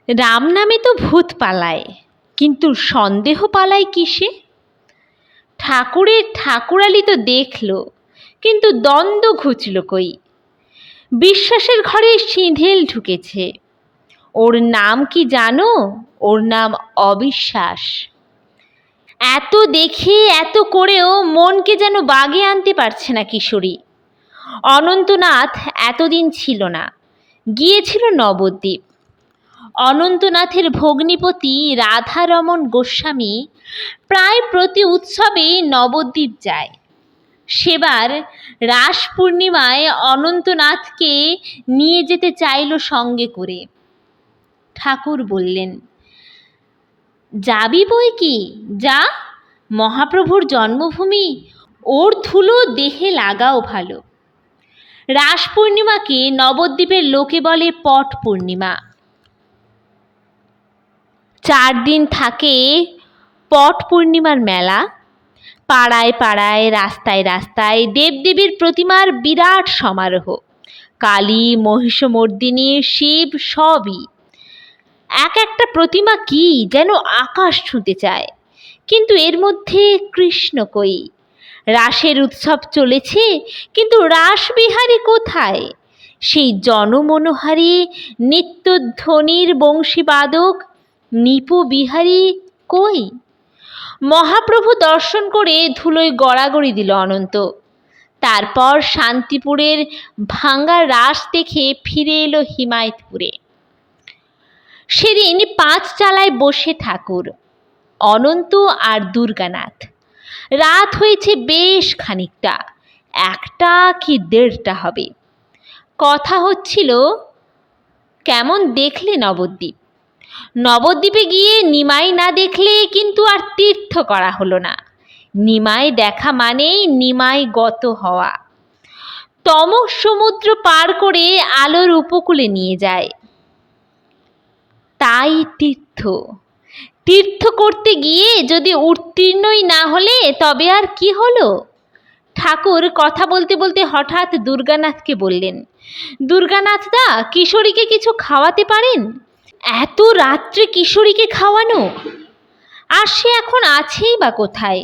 রাম নামে তো ভূত পালায়, কিন্তু সন্দেহ পালায় কিসে? ঠাকুরের ঠাকুরালি তো দেখল, কিন্তু দ্বন্দ্ব ঘুচল কই? বিশ্বাসের ঘরে সিঁধেল ঢুকেছে। ওর নাম কি জানো? ওর নাম অবিশ্বাস। এত দেখে এত করেও মনকে যেন বাগে আনতে পারছে না কিশোরী। অনন্তনাথ এতদিন ছিল না, গিয়েছিল নবদ্বীপ। অনন্তনাথের ভগ্নিপতি রাধারমণ গোস্বামী প্রায় প্রতি উৎসবেই নবদ্বীপ যায়। সেবার রাস পূর্ণিমায় অনন্তনাথকে নিয়ে যেতে চাইল সঙ্গে করে। ঠাকুর বললেন, যাবি বই কি, যা, মহাপ্রভুর জন্মভূমি, ওর ধুলো দেহে লাগাও ভালো। রাস পূর্ণিমাকে নবদ্বীপের লোকে বলে পট পূর্ণিমা। 4 দিন থাকে পট পূর্ণিমার মেলা। পাড়ায় পাড়ায়, রাস্তায় রাস্তায় দেবদেবীর প্রতিমার বিরাট সমারোহ। কালী, মহিষমর্দিনী, শিব সবই। এক একটা প্রতিমা কি যেন আকাশ ছুঁতে চায়, কিন্তু এর মধ্যে কৃষ্ণ কই? রাসের উৎসব চলেছে, কিন্তু রাসবিহারী কোথায়? সেই জনমনোহারী নিত্যধ্বনির বংশীবাদক নৃপবিহারী কই? মহাপ্রভু দর্শন করে ধুলোয় গড়াগড়ি দিল অনন্ত। তারপর শান্তিপুরের ভাঙ্গা রাস দেখে ফিরে এলো হিমায়তপুরে। সেদিন 5 চালায় বসে ঠাকুর, অনন্ত আর দুর্গানাথ। রাত হয়েছে বেশ খানিকটা, 1টা কি 1:30টা হবে। কথা হচ্ছিল, কেমন দেখলে নবদ্বীপ? নবদ্বীপে গিয়ে নিমাই না দেখলে কিন্তু আর তীর্থ করা হলো না। নিমাই দেখা মানেই নিমাই গত হওয়া। তমস সমুদ্র পার করে আলোর উপকূলে নিয়ে যায়। তাই তীর্থ। তীর্থ করতে গিয়ে যদি উত্তীর্ণই না হলে তবে আর কি হলো? ঠাকুর কথা বলতে বলতে হঠাৎ দুর্গানাথকে বললেন, দুর্গানাথ দা, কিশোরীকে কিছু খাওয়াতে পারেন? এত রাত্রে কিশোরীকে খাওয়ানো? আর সে এখন আছেই বা কোথায়?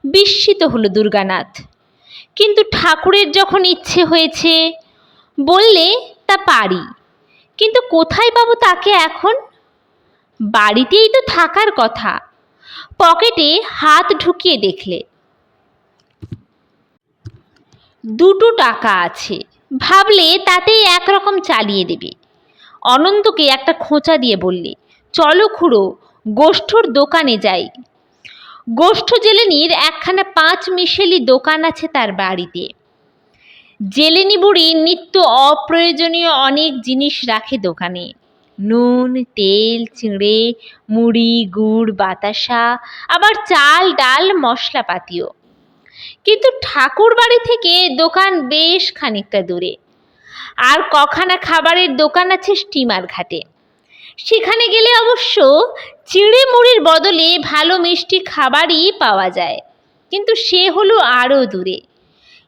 বিস্মিত হলো দুর্গানাথ। কিন্তু ঠাকুরের যখন ইচ্ছে হয়েছে, বললে তা পারি, কিন্তু কোথায় পাবো তাকে এখন? বাড়িতেই তো থাকার কথা। পকেটে হাত ঢুকিয়ে দেখলে 2 টাকা আছে। ভাবলে তাতেই একরকম চালিয়ে দেবে। অনন্তকে একটা খোঁচা দিয়ে বললে, চলো খুড়ো, গোষ্ঠর দোকানে যাই। গোষ্ঠ জেলেনির একখানা 5 মিশেলি দোকান আছে তার বাড়িতে। জেলেনি বুড়ি নিত্য অপ্রয়োজনীয় অনেক জিনিস রাখে দোকানে। নুন, তেল, চিঁড়ে, মুড়ি, গুড়, বাতাসা, আবার চাল, ডাল, মশলাপাতিও। কিন্তু ঠাকুর বাড়ি থেকে দোকান বেশ খানিকটা দূরে। আর কখানা খাবারের দোকান আছে স্টিমার ঘাটে। সেখানে গেলে অবশ্য চিঁড়ে মুড়ির বদলে ভালো মিষ্টি খাবারই পাওয়া যায়, কিন্তু সে হলো আরও দূরে।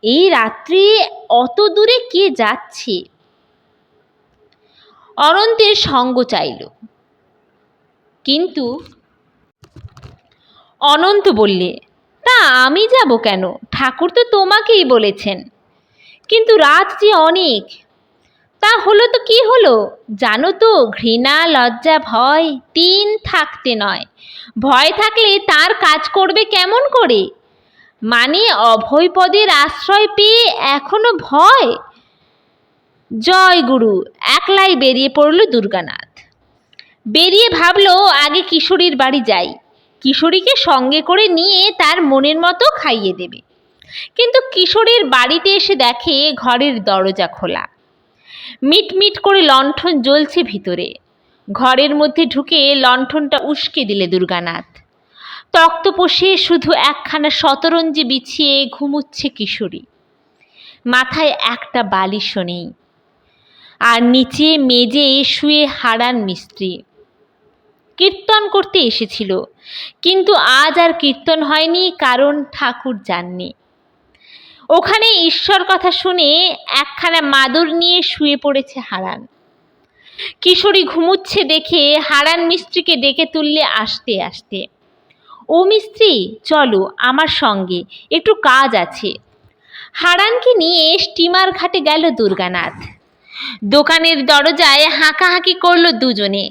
এই রাত্রে অত দূরে কে যাচ্ছে? অনন্তের সঙ্গ চাইল, কিন্তু অনন্ত বললে, তা আমি যাব কেন? ঠাকুর তো তোমাকেই বলেছেন। কিন্তু রাত যে অনেক। তা হলো তো কি হলো? জানো তো, ঘৃণা, লজ্জা, ভয় 3 থাকতে নয়। ভয় থাকলে তার কাজ করবে কেমন করে? মানে অভয় পদের আশ্রয় পেয়ে এখনো ভয়? জয় গুরু। একলাই বেরিয়ে পড়ল দুর্গানাথ। বেরিয়ে ভাবলো, আগে কিশোরীর বাড়ি যাই, কিশোরীকে সঙ্গে করে নিয়ে তার মনের মতো খাইয়ে দেবে। কিন্তু কিশোরীর বাড়িতে এসে দেখে ঘরের দরজা খোলা। মিটমিট করে লণ্ঠন জ্বলছে ভিতরে। ঘরের মধ্যে ঢুকে লণ্ঠনটা উস্কে দিলে দুর্গানাথ। তক্তপোষে শুধু একখানা শতরঞ্জি বিছিয়ে ঘুমুচ্ছে কিশোরী। মাথায় একটা বালিশও নেই, আর নিচে মেজে শুয়ে হারান মিস্ত্রি। কীর্তন করতে এসেছিল, কিন্তু আজ আর কীর্তন হয়নি, কারণ ঠাকুর যাননি। ওখানে ঈশ্বর কথা শুনে একখানা মাদুর নিয়ে শুয়ে পড়েছে হারান। কিশোরী ঘুমুচ্ছে দেখে হারান মিস্ত্রিকে ডেকে তুললে আস্তে আস্তে। ও মিস্ত্রি, চলো আমার সঙ্গে, একটু কাজ আছে। হারানকে নিয়ে স্টিমার ঘাটে গেল দুর্গানাথ। দোকানের দরজায় হাঁকাহাঁকি করলো দুজনে,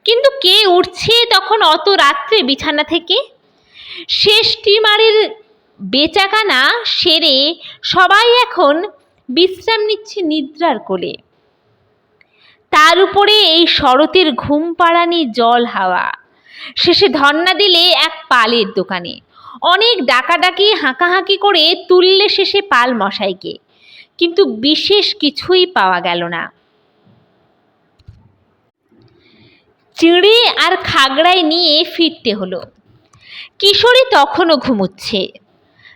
কিন্তু কে উঠছে তখন অত রাত্রে বিছানা থেকে? শেষ স্টিমারের বেচাকানা সেরে সবাই এখন বিশ্রাম নিচ্ছে নিদ্রার কোলে। তার উপরে এই শরতের ঘুম পাড়ানি জল হাওয়া। শেষে ধর্ণা দিলে এক পালের দোকানে। অনেক ডাকাডাকি হাঁকাহাঁকি করে তুললে শেষে পাল মশাইকে, কিন্তু বিশেষ কিছুই পাওয়া গেল না। চিঁড়ে আর খাগড়াই নিয়ে ফিরতে হলো। কিশোরী তখনও ঘুমুচ্ছে।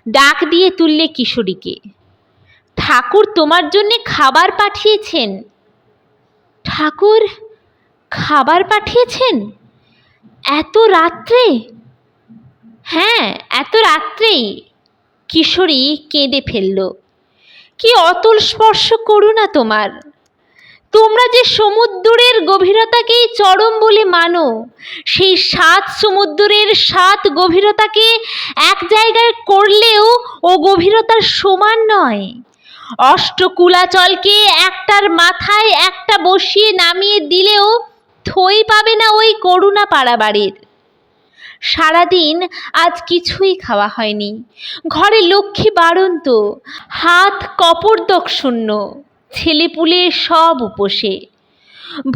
ডাক দিয়ে তুললে কিশোরীকে। ঠাকুর তোমার জন্যে খাবার পাঠিয়েছেন। ঠাকুর খাবার পাঠিয়েছেন? এত রাত্রে? হ্যাঁ, এত রাত্রেই। কিশোরী কেঁদে ফেলল। কি অতল স্পর্শ করুণা তোমার! তোমরা যে সমুদ্রের গভীরতাকেই চরম বলে মানো, সেই 7 সমুদ্রের 7 গভীরতাকে এক জায়গায় করলেও ও গভীরতার সমান নয়। অষ্টকুলাচলকে একটার মাথায় একটা বসিয়ে নামিয়ে দিলেও থই পাবে না ওই করুণা পাড়াবাড়ির। সারাদিন আজ কিছুই খাওয়া হয়নি। ঘরে লক্ষ্মী বাড়ন্ত, হাত কপর্দক শূন্য, ছেলেপুলে সব উপোসে।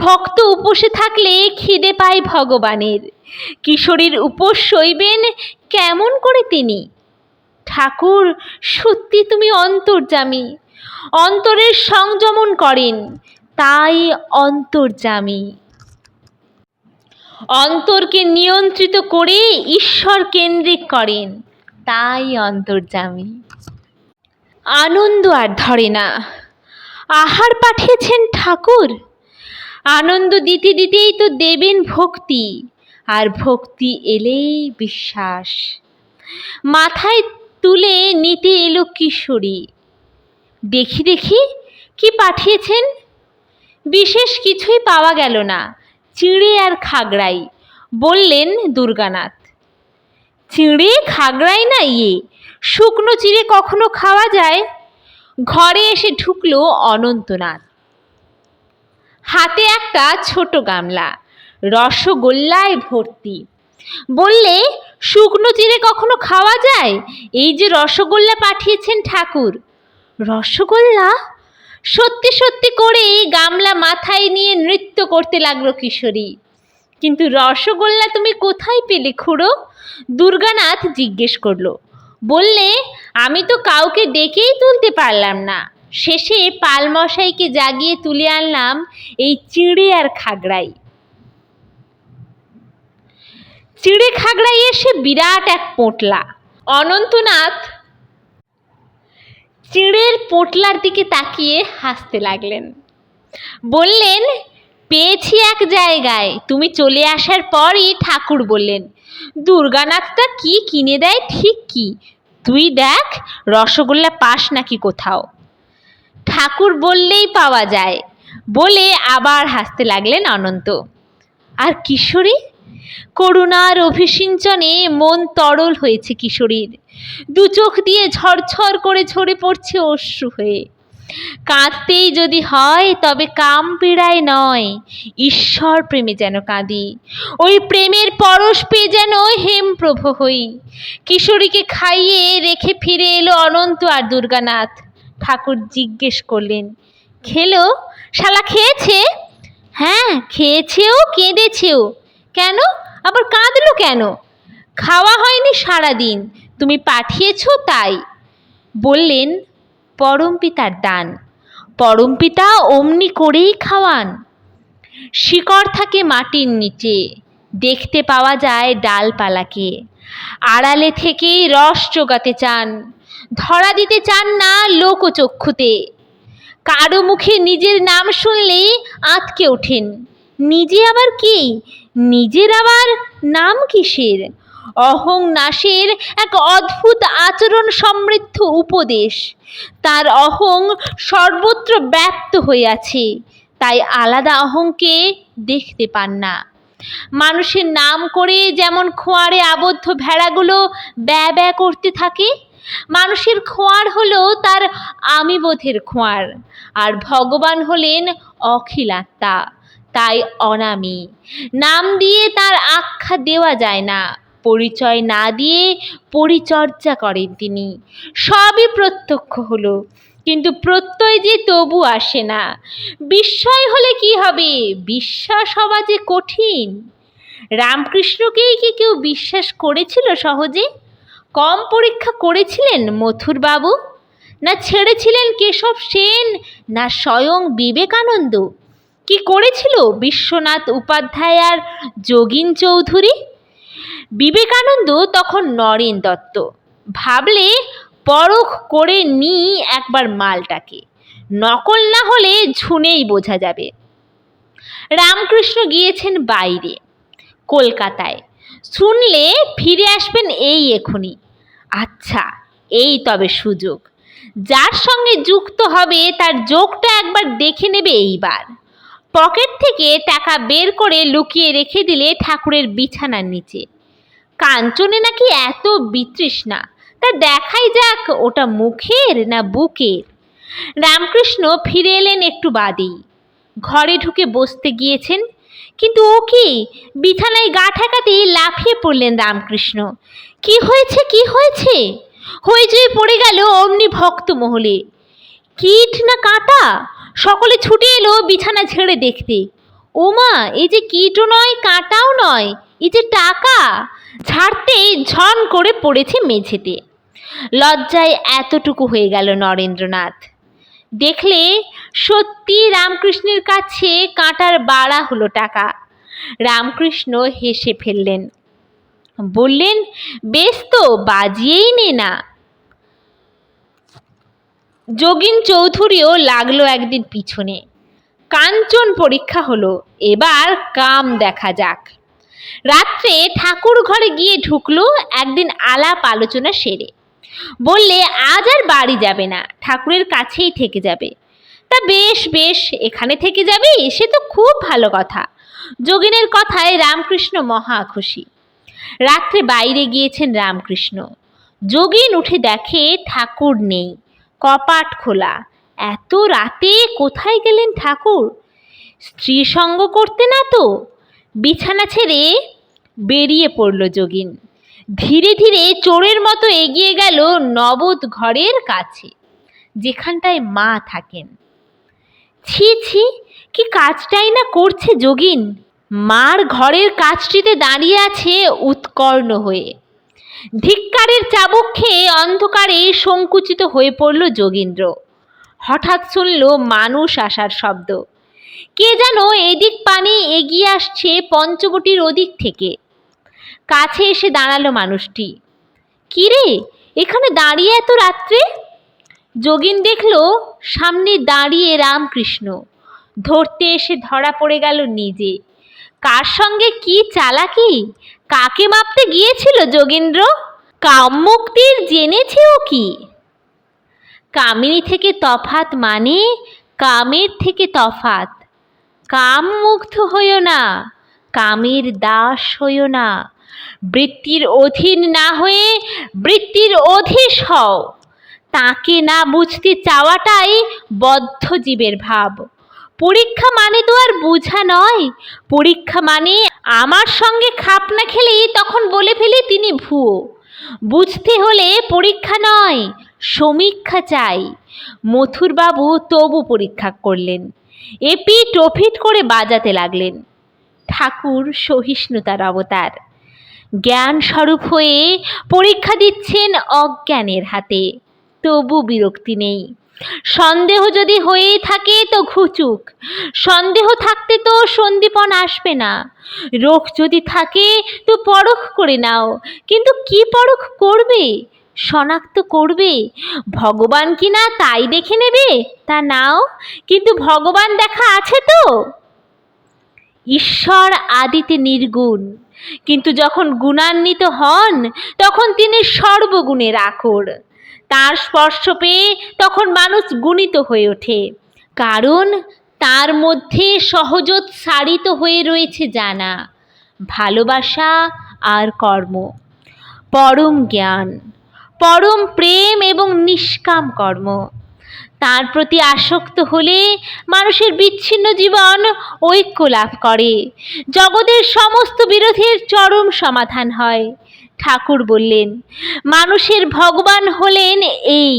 ভক্ত উপোসে থাকলে খিদে পায় ভগবানের। কিশোরীর উপোস সইবেন কেমন করে তিনি? ঠাকুর সত্যি তুমি অন্তর্যামী, অন্তরের সংযমন করেন, তাই অন্তর্যামী। অন্তরকে নিয়ন্ত্রিত করে ঈশ্বর কেন্দ্রিক করেন, তাই অন্তর্যামী। আনন্দ আর ধরে না। আহার পাঠিয়েছেন ঠাকুর। আনন্দ দিতে দিতেই তো দেবেন ভক্তি, আর ভক্তি এলেই বিশ্বাস। মাথায় তুলে নিতে এলো কিশোরী। দেখি দেখি কি পাঠিয়েছেন। বিশেষ কিছুই পাওয়া গেল না, চিঁড়ে আর খাগড়াই, বললেন দুর্গানাথ। চিঁড়ে খাগড়াই না ইয়ে, শুকনো চিঁড়ে কখনো খাওয়া যায়? ঘরে এসে ঢুকলো অনন্তনাথ। হাতে একটা ছোট গামলা, রসগোল্লায় ভর্তি। বললে, শুকনো চিঁড়ে কখনো খাওয়া যায়? এই যে রসগোল্লা পাঠিয়েছেন ঠাকুর। রসগোল্লা? সত্যি সত্যি করেই গামলা মাথায় নিয়ে নৃত্য করতে লাগলো কিশোরী। কিন্তু রসগোল্লা তুমি কোথায় পেলে খুড়ো? দুর্গানাথ জিজ্ঞেস করলো। বললে, আমি তো কাউকে ডেকেই তুলতে পারলাম না। শেষে পালমশাইকে জাগিয়ে তুলে আনলাম এই চিঁড়ে আর খাগড়াই। চিঁড়ে খাগড়াই এসে বিরাট এক পোঁটলা। অনন্তনাথ চিঁড়ের পোঁটলার দিকে তাকিয়ে হাসতে লাগলেন। বললেন, পেয়েছি এক জায়গায়। তুমি চলে আসার পরই ঠাকুর বললেন, দুর্গানাথটা কি কিনে দেয় ঠিক কি, তুই দেখ রসগোল্লা পাস নাকি কোথাও। ঠাকুর বললেই পাওয়া যায়, বলে আবার হাসতে লাগলেন অনন্ত। আর কিশোরী? করুণার অভিসিঞ্চনে মন তরল হয়েছে কিশোরীর। দু চোখ দিয়ে ঝরঝর করে ঝরে পড়ছে অশ্রু হয়ে। কাঁদতেই যদি হয় তবে কাম পীড়ায় নয়, ঈশ্বর প্রেমে যেন কাঁদি। ওই প্রেমের পরশ পেয়ে যেন হেমপ্রভ হই। কিশোরীকে খাইয়ে রেখে ফিরে এলো অনন্ত আর দুর্গানাথ। ঠাকুর জিজ্ঞেস করলেন, খেলো? শালা খেয়েছে? হ্যাঁ খেয়েছেও, কেঁদেছেও। কেন আবার কাঁদলো কেন? খাওয়া হয়নি সারাদিন, তুমি পাঠিয়েছ তাই। বললেন, পরমপিতার দান, পরমপিতা অমনি করেই খাওয়ান। শিকড় থাকে মাটির নিচে, দেখতে পাওয়া যায় ডালপালাকে। আড়ালে থেকেই রস জোগাতে চান। ধরা দিতে চান না লোকচক্ষুতে। কারো মুখে নিজের নাম শুনলেই আঁতকে ওঠেন। নিজে আবার কি? নিজের আবার নাম কিসের? অহং নাশের এক অদ্ভুত আচরণ সমৃদ্ধ উপদেশ। তার অহং সর্বত্র ব্যাপ্ত হয়ে আছে, তাই আলাদা অহংকে দেখতে পান না। মানুষের নাম করে যেমন খোঁয়ারে আবদ্ধ ভেড়াগুলো ব্যা ব্যা করতে থাকে, মানুষের খোঁয়ার হলো তার আমিবোধের খোঁয়ার, আর ভগবান হলেন অখিলাত্মা, তাই অনামী। নাম দিয়ে তার আখ্যা দেওয়া যায় না, পরিচয় না দিয়ে পরিচর্যা করেন তিনি। সবই প্রত্যক্ষ হলো, কিন্তু প্রত্যয় যে তবু আসে না। বিস্ময় হলে কি হবে? বিশ্বাস হওয়া যে কঠিন। রামকৃষ্ণকেই কি কেউ বিশ্বাস করেছিল সহজে? কম পরীক্ষা করেছিলেন মথুরবাবু? না ছেড়েছিলেন কেশব সেন, না স্বয়ং বিবেকানন্দ? কি করেছিল বিশ্বনাথ উপাধ্যায় আর যোগীন চৌধুরী? বিবেকানন্দ তখন নরেন দত্ত। ভাবলে পরখ করে নি একবার মালটাকে, নকল না হলে ঝুনেই বোঝা যাবে। রামকৃষ্ণ গিয়েছেন বাইরে, কলকাতায়। শুনলে ফিরে আসবেন এই এখনই। আচ্ছা, এই তবে সুযোগ। যার সঙ্গে যুক্ত হবে তার যোগটা একবার দেখে নেবে এইবার। পকেট থেকে টাকা বের করে লুকিয়ে রেখে দিলে ঠাকুরের বিছানার নিচে। কাঞ্চনে নাকি এত বিতৃষ্ণা, তা দেখাই যাক ওটা মুখের না বুকের। রামকৃষ্ণ ফিরে এলেন একটু বাদেই। ঘরে ঢুকে বসতে গিয়েছেন, কিন্তু ও কি, বিছানায় গা ঠেকাতেই লাফিয়ে পড়লেন রামকৃষ্ণ। কি হয়েছে, কি হয়েছে? হইচই পড়ে গেল অমনি ভক্ত মহলে। কীট না কাঁটা? সকলে ছুটে এলো বিছানা ছেড়ে দেখতে। ওমা, এই যে কীটও নয়, কাঁটাও নয়, এই যে টাকা! ঝাড়তেই ঝন করে পড়েছে মেঝেতে। লজ্জায় এতটুকু হয়ে গেল নরেন্দ্রনাথ। দেখলে সত্যি রামকৃষ্ণের কাছে কাঁটার বাড়া হলো টাকা। রামকৃষ্ণ হেসে ফেললেন, বললেন, বেশ তো, বাজিয়েই নে না। যোগীন চৌধুরীও লাগলো একদিন পিছনে। কাঞ্চন পরীক্ষা হলো, এবার কাম দেখা যাক। রাত্রে ঠাকুর ঘরে গিয়ে ঢুকলো একদিন আলাপ আলোচনা সেরে। বললে আজ আর বাড়ি যাবে না, ঠাকুরের কাছেই থেকে যাবে। তা বেশ বেশ, এখানে থেকে যাবি, সে তো খুব ভালো কথা। যোগিনের কথায় রামকৃষ্ণ মহা খুশি। রাত্রে বাইরে গিয়েছেন রামকৃষ্ণ। যোগিন উঠে দেখে ঠাকুর নেই, কপাট খোলা। এত রাতে কোথায় গেলেন ঠাকুর? স্ত্রী সঙ্গ করতে না তো? বিছানা ছেড়ে বেরিয়ে পড়ল যোগিন। ধীরে ধীরে চোরের মতো এগিয়ে গেল নবদ ঘরের কাছে, যেখানটায় মা থাকেন। ছি ছি, কি কাজটাই না করছে যোগিন! মার ঘরের কাজটিতে দাঁড়িয়ে আছে উৎকর্ণ হয়ে। ধিক্কারের চাবুক খেয়ে অন্ধকারে সংকুচিত হয়ে পড়ল যোগীন্দ্র। হঠাৎ শুনল মানুষ আসার শব্দ। কে যেন এদিক পানে এগিয়ে আসছে পঞ্চবটির ওদিক থেকে। কাছে এসে দাঁড়ালো মানুষটি। কি রে, এখানে দাঁড়িয়ে এত রাত্রে? যোগীন দেখল সামনে দাঁড়িয়ে রামকৃষ্ণ। ধরতে এসে ধরা পড়ে গেল নিজে। কার সঙ্গে কি চালাকি! কাকে মাপতে গিয়েছিল যোগীন্দ্র? কাম মুক্তির জেনেছেও কি? কামিনী থেকে তফাত মানে কামের থেকে তফাত। কাম মুগ্ধ হইও না, কামের দাস হইও না। বৃত্তির অধীন না হয়ে বৃত্তির অধীশ হও। তাকে না বুঝতে চাওয়াটাই বদ্ধ জীবের ভাব। পরীক্ষা মানে তো আর বোঝা নয়। পরীক্ষা মানে আমার সঙ্গে খাপ না খেলেই তখন বলে ফেলি তিনি ভুয়ো। বুঝতে হলে পরীক্ষা নয়, সমীক্ষা চাই। মথুরবাবু তবু পরীক্ষা করলেন, এপিঠ ওপিঠ করে বাজাতে লাগলেন। ঠাকুর সহিষ্ণুতার অবতার। জ্ঞান স্বরূপ হয়ে পরীক্ষা দিচ্ছেন অজ্ঞানের হাতে, তবু বিরক্তি নেই। সন্দেহ যদি হয়েই থাকে তো ঘুচুক। সন্দেহ থাকতে তো সন্দীপন আসবে না। রোগ যদি থাকে তো পরখ করে নাও, কিন্তু কি পরখ করবে? শনাক্ত করবে ভগবান কি না তাই দেখে নেবে। তা নাও, কিন্তু ভগবান দেখা আছে তো। ঈশ্বর আদিতে নির্গুণ, কিন্তু যখন গুণান্বিত হন তখন তিনি সর্বগুণের আকর। তার স্পর্শ পেয়ে তখন মানুষ গুণিত হয়ে ওঠে, কারণ তার মধ্যে সহজোৎসারিত হয়ে রয়েছে জানা, ভালোবাসা আর কর্ম, পরম জ্ঞান, পরম প্রেম এবং নিষ্কাম কর্ম। তার প্রতি আসক্ত হলে মানুষের বিচ্ছিন্ন জীবন ঐক্য লাভ করে, জগতের সমস্ত বিরোধের চরম সমাধান হয়। ঠাকুর বললেন, মানুষের ভগবান হলেন এই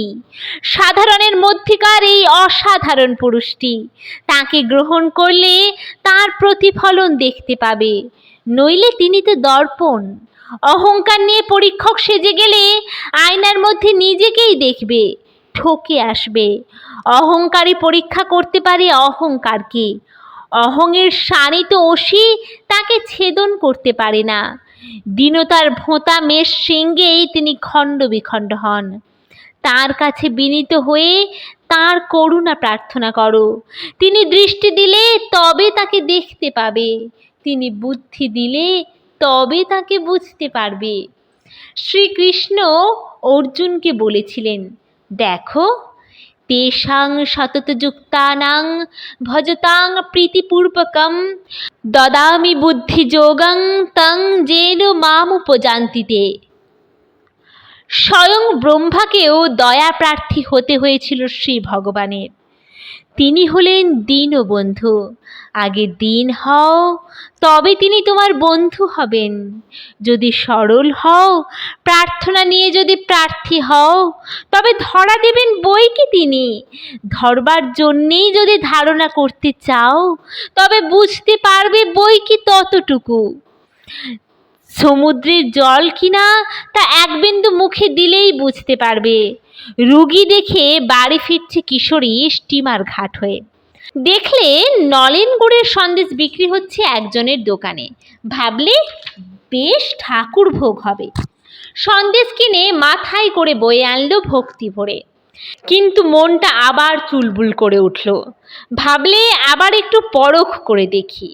সাধারণের মধ্যেকার এই অসাধারণ পুরুষটি। তাকে গ্রহণ করলে তার প্রতিফলন দেখতে পাবে, নইলে তিনি তো দর্পণ। অহংকার নিয়ে পরীক্ষক সেজে গেলে আয়নার মধ্যে নিজেকেই দেখবে, ঠকে আসবে। অহংকারী পরীক্ষা করতে পারে অহংকারকে, অহংয়ের শানিত অসি তাকে ছেদন করতে পারে না। দীনতার ভোঁতা মেষ শৃঙ্গেই তিনি খণ্ড বিখণ্ড হন। তার কাছে বিনীত হয়ে তার করুণা প্রার্থনা করো। তিনি দৃষ্টি দিলে তবে তাকে দেখতে পাবে, তিনি বুদ্ধি দিলে তবে তাকে বুঝতে পারবে। শ্রীকৃষ্ণ অর্জুনকে বলেছিলেন, দেখো, তেষাং সততযুক্তানাং ভজতাং প্রীতিপূর্বকম দদামি বুদ্ধিযোগং তং যেন মামুপজান্তি তে। স্বয়ং ব্রহ্মাকেও দয়া প্রার্থী হতে হয়েছিল শ্রী ভগবানের। তিনি হলেন দীনবন্ধু। আগে দীন হও, তবে তিনি তোমার বন্ধু হবেন। যদি সরল হও, প্রার্থনা নিয়ে যদি প্রার্থী হও, তবে ধরা দেবেন বই কি তিনি। ধরবার জন্যেই যদি ধারণা করতে চাও, তবে বুঝতে পারবে বই কি ততটুকু। সমুদ্রের জল কিনা তা এক বিন্দু মুখে দিলেই বুঝতে পারবে। রুগী দেখে বাড়ি ফিরছে কিশোরী স্টিমার ঘাট হয়ে। দেখলে নলেন গুড়ের সন্দেশ বিক্রি হচ্ছে একজনের দোকানে। ভাবলে বেশ ঠাকুর ভোগ হবে। সন্দেশ কিনে মাথায় করে বয়ে আনলো ভক্তি ভরে, কিন্তু মনটা আবার চুলবুল করে উঠল। ভাবলে আবার একটু পরখ করে দেখি।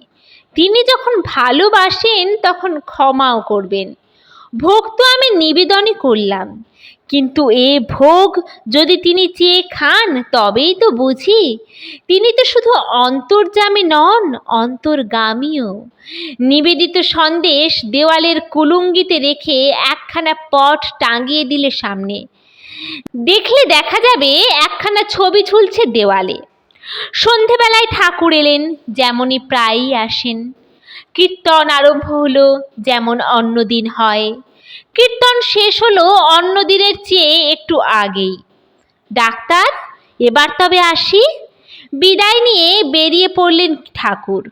তিনি যখন ভালোবাসেন তখন ক্ষমাও করবেন। ভোগ তো আমি নিবেদনই করলাম, কিন্তু এ ভোগ যদি তিনি চেয়ে খান তবেই তো বুঝি। তিনি তো শুধু অন্তর্যামী নন, অন্তর্গামীও। নিবেদিত সন্দেশ দেওয়ালের কুলুঙ্গিতে রেখে একখানা পট টাঙিয়ে দিলে সামনে, দেখলে দেখা যাবে একখানা ছবি ঝুলছে দেওয়ালে। সন্ধেবেলায় ঠাকুর এলেন, যেমনই প্রায়ই আসেন। কীর্তন আরম্ভ হলো যেমন অন্যদিন হয়। কীর্তন শেষ হলো অন্যদিনের চেয়ে একটু আগেই। ডাক্তার, এবার তবে আসি। বিদায় নিয়ে বেরিয়ে পড়লেন ঠাকুর।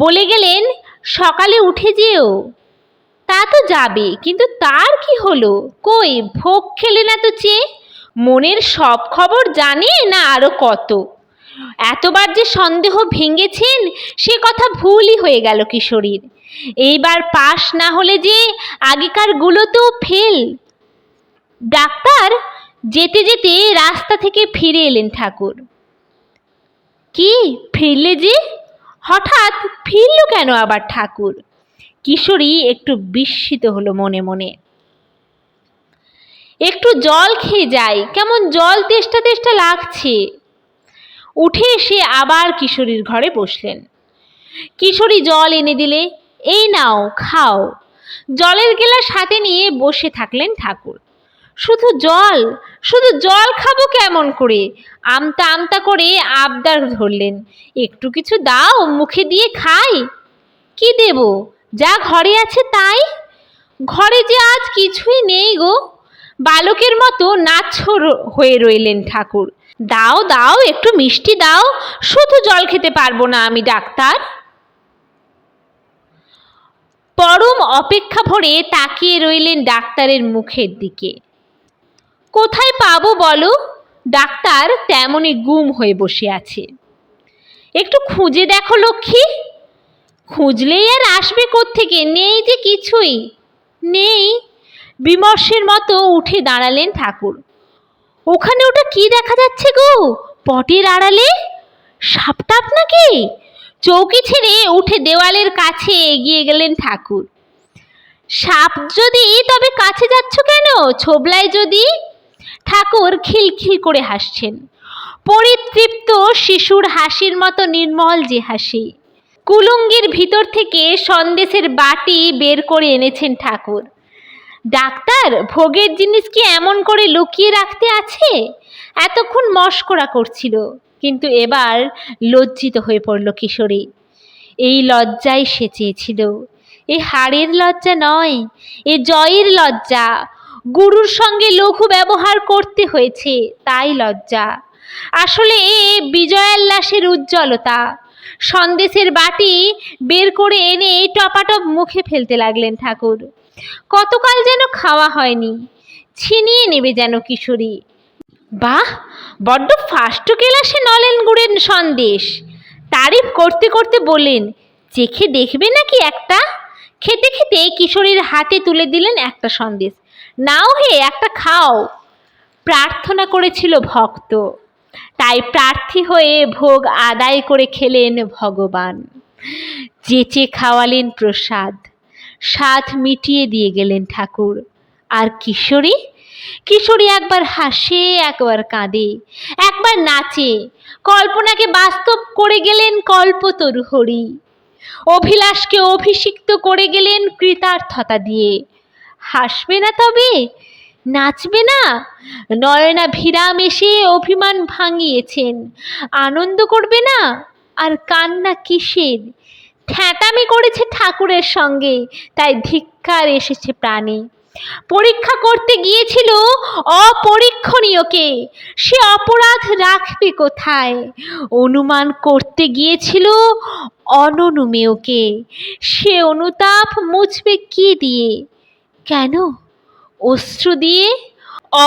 বলে গেলেন, সকালে উঠে যেও। তা তো যাবে, কিন্তু তার কি হলো? কই ভোগ খেলে না তো চেয়ে। মনের সব খবর জানে না আরো কত। এতবার যে সন্দেহ ভেঙেছেন সে কথা ভুলই হয়ে গেল কিশোরীর। এইবার পাশ না হলে যে আগেকার গুলো তো ফেল। ডাক্তার যেতে যেতে রাস্তা থেকে ফিরে এলেন ঠাকুর। কি ফিরলে যে? হঠাৎ ফিরল কেন আবার ঠাকুর? কিশোরী একটু বিস্মিত হলো মনে মনে। একটু জল খেয়ে যাই, কেমন জল তেষ্টা তেষ্টা লাগছে। উঠে এসে আবার কিশোরীর ঘরে বসলেন। কিশোরী জল এনে দিলে, এই নাও খাও। জলের গেলাস হাতে নিয়ে বসে থাকলেন ঠাকুর। শুধু জল, শুধু জল খাবো কেমন করে? আমতা আমতা করে আবদার ধরলেন, একটু কিছু দাও, মুখে দিয়ে খাই। কি দেব? যা ঘরে আছে তাই। ঘরে যে আজ কিছুই নেই গো। বালকের মতো নাছোড় হয়ে রইলেন ঠাকুর। দাও দাও, একটু মিষ্টি দাও। শুধু জল খেতে পারবো না আমি ডাক্তার। পরম অপেক্ষা ভরে তাকিয়ে রইলেন ডাক্তারের মুখের দিকে। কোথায় পাবো বলো? ডাক্তার তেমনই গুম হয়ে বসে আছে। একটু খুঁজে দেখো লক্ষ্মী। খুঁজলেই আর আসবে কোত্থেকে? নেই যে কিছুই নেই। বিমর্ষের মতো উঠে দাঁড়ালেন ঠাকুর। ওখানে ওটা কি দেখা যাচ্ছে গো, পটের আড়ালে? সাপটাপ নাকি? চৌকি ছেড়ে উঠে দেওয়ালের কাছে এগিয়ে গেলেন ঠাকুর। সাপ যদি, তবে কাছে যাচ্ছ কেন? ছোবলায় যদি। ঠাকুর খিলখিল করে হাসছেন, পরিতৃপ্ত শিশুর হাসির মতো নির্মল যে হাসি। কুলুঙ্গির ভিতর থেকে সন্দেশের বাটি বের করে এনেছেন ঠাকুর। ডাক্তার, ভোগের জিনিস কি এমন করে লুকিয়ে রাখতে আছে? এতক্ষণ মস্করা করছিল, কিন্তু এবার লজ্জিত হয়ে পড়ল কিশোরী। এই লজ্জাই সে চেয়েছিল। এ হারের লজ্জা নয়, এ জয়ের লজ্জা। গুরুর সঙ্গে লঘু ব্যবহার করতে হয়েছে, তাই লজ্জা। আসলে এ বিজয়োল্লাসের উজ্জ্বলতা। সন্দেশের বাটি বের করে এনে টপাটপ মুখে ফেলতে লাগলেন ঠাকুর। কতকাল যেন খাওয়া হয়নি, ছিনিয়ে নেবে যেন কিশোরী। বাহ, বড্ড ফাস্ট কেলাসে নলেন গুড়ের সন্দেশ। তারিফ করতে করতে বললেন, চেখে দেখবে নাকি একটা? খেতে খেতে কিশোরীর হাতে তুলে দিলেন একটা সন্দেশ। নাও হে, একটা খাও। প্রার্থনা করেছিল ভক্ত, তাই প্রার্থী হয়ে ভোগ আদায় করে খেলেন ভগবান। চেচে খাওয়ালেন প্রসাদ, স্বাদ মিটিয়ে দিয়ে গেলেন ঠাকুর। আর কিশোরী? কিশোরী একবার হাসে, একবার কাঁদে, একবার নাচে। কল্পনাকে বাস্তব করে গেলেন কল্পতরু হরি। অভিলাষকে অভিষিক্ত করে গেলেন কৃতার্থতা দিয়ে। হাসবে না তবে? নাচবে না? নয়নাভিরাম এসে অভিমান ভাঙিয়েছেন, আনন্দ করবে না? আর কান্না কিসের? ঠ্যাঁটামি করেছে ঠাকুরের সঙ্গে, তাই ধিক্কার এসেছে প্রাণে। পরীক্ষা করতে গিয়েছিল অপরীক্ষণীয়কে, সে অপরাধ রাখবে কোথায়? অনুমান করতে গিয়েছিল অননুমেয়কে, সে অনুতাপ মুছবে কি দিয়ে? কেন? অশ্রু দিয়ে।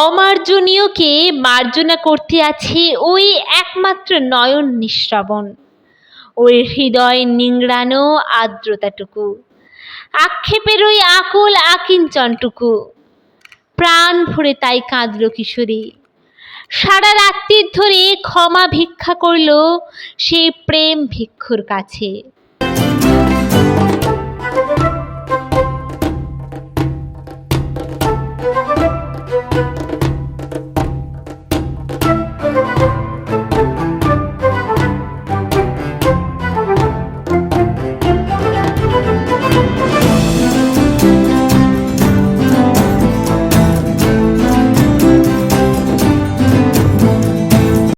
অমার্জনীয়কে মার্জনা করতে আছে ওই একমাত্র নয়ন নিঃশ্রবণ, ওই হৃদয় নিংড়ানো আর্দ্রতাটুকু, আক্ষেপের ওই আকুল আকিঞ্চনটুকু। প্রাণ ভরে তাই কাঁদল কিশোরী। সারা রাত্রির ধরে ক্ষমা ভিক্ষা করল সেই প্রেম ভিক্ষুর কাছে।